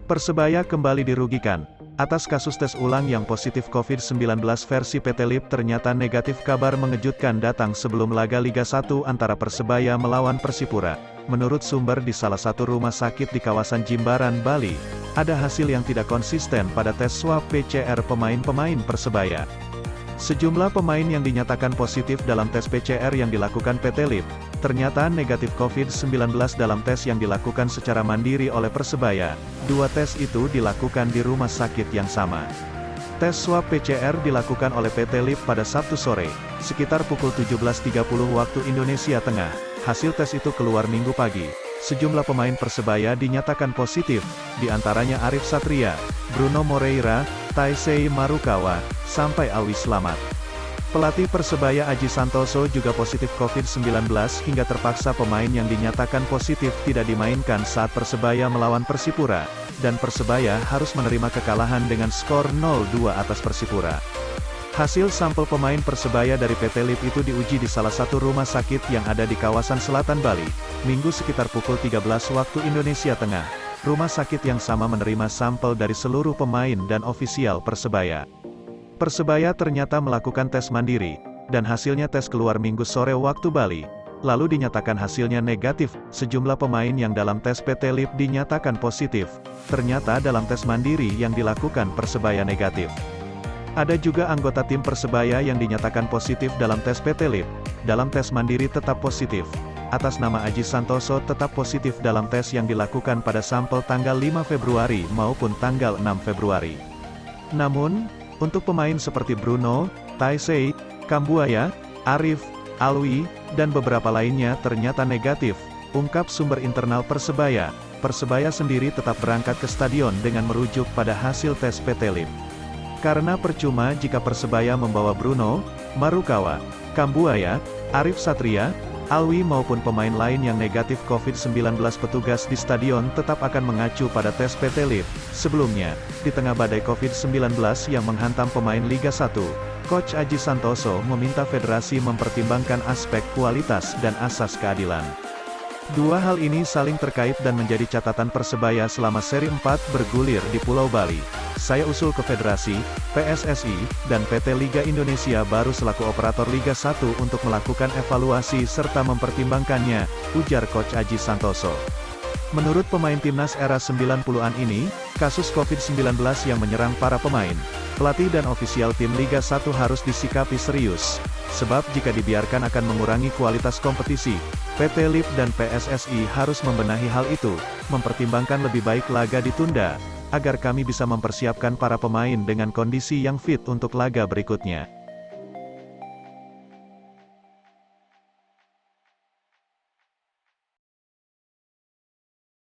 Persebaya kembali dirugikan. Atas kasus tes ulang yang positif COVID-19 versi PT Lip ternyata negatif. Kabar mengejutkan datang sebelum laga Liga 1 antara Persebaya melawan Persipura. Menurut sumber di salah satu rumah sakit di kawasan Jimbaran, Bali, ada hasil yang tidak konsisten pada tes swab PCR pemain-pemain Persebaya. Sejumlah pemain yang dinyatakan positif dalam tes PCR yang dilakukan PT Lip, ternyata negatif COVID-19 dalam tes yang dilakukan secara mandiri oleh Persebaya. Dua tes itu dilakukan di rumah sakit yang sama. Tes swab PCR dilakukan oleh PT Lip pada Sabtu sore, sekitar pukul 17.30 waktu Indonesia Tengah. Hasil tes itu keluar Minggu pagi. Sejumlah pemain Persebaya dinyatakan positif, di antaranya Arif Satria, Bruno Moreira, Taisei Marukawa, sampai Alwi Slamet. Pelatih Persebaya Aji Santoso juga positif COVID-19 hingga terpaksa pemain yang dinyatakan positif tidak dimainkan saat Persebaya melawan Persipura, dan Persebaya harus menerima kekalahan dengan skor 0-2 atas Persipura. Hasil sampel pemain Persebaya dari PT Lip itu diuji di salah satu rumah sakit yang ada di kawasan selatan Bali, Minggu sekitar pukul 13 waktu Indonesia Tengah. Rumah sakit yang sama menerima sampel dari seluruh pemain dan ofisial Persebaya. Persebaya ternyata melakukan tes mandiri, dan hasilnya tes keluar Minggu sore waktu Bali. Lalu dinyatakan hasilnya negatif. Sejumlah pemain yang dalam tes PT Lip dinyatakan positif. Ternyata dalam tes mandiri yang dilakukan Persebaya negatif. Ada juga anggota tim Persebaya yang dinyatakan positif dalam tes PT Lip. Dalam tes mandiri tetap positif. Atas nama Aji Santoso tetap positif dalam tes yang dilakukan pada sampel tanggal 5 Februari maupun tanggal 6 Februari. Namun, untuk pemain seperti Bruno, Taisei, Kambuaya, Arif, Alwi, dan beberapa lainnya ternyata negatif, ungkap sumber internal Persebaya. Persebaya sendiri tetap berangkat ke stadion dengan merujuk pada hasil tes PT Lip. Karena percuma jika Persebaya membawa Bruno, Marukawa, Kambuaya, Arif Satria, Alwi maupun pemain lain yang negatif COVID-19, petugas di stadion tetap akan mengacu pada tes PT Lip. Sebelumnya, di tengah badai COVID-19 yang menghantam pemain Liga 1, Coach Aji Santoso meminta federasi mempertimbangkan aspek kualitas dan asas keadilan. Dua hal ini saling terkait dan menjadi catatan Persebaya selama seri 4 bergulir di Pulau Bali. Saya usul ke federasi, PSSI, dan PT Liga Indonesia baru selaku operator Liga 1 untuk melakukan evaluasi serta mempertimbangkannya, ujar Coach Aji Santoso. Menurut pemain timnas era 90-an ini, kasus COVID-19 yang menyerang para pemain, pelatih dan ofisial tim Liga 1 harus disikapi serius. Sebab jika dibiarkan akan mengurangi kualitas kompetisi. PT Lip dan PSSI harus membenahi hal itu, mempertimbangkan lebih baik laga ditunda, agar kami bisa mempersiapkan para pemain dengan kondisi yang fit untuk laga berikutnya.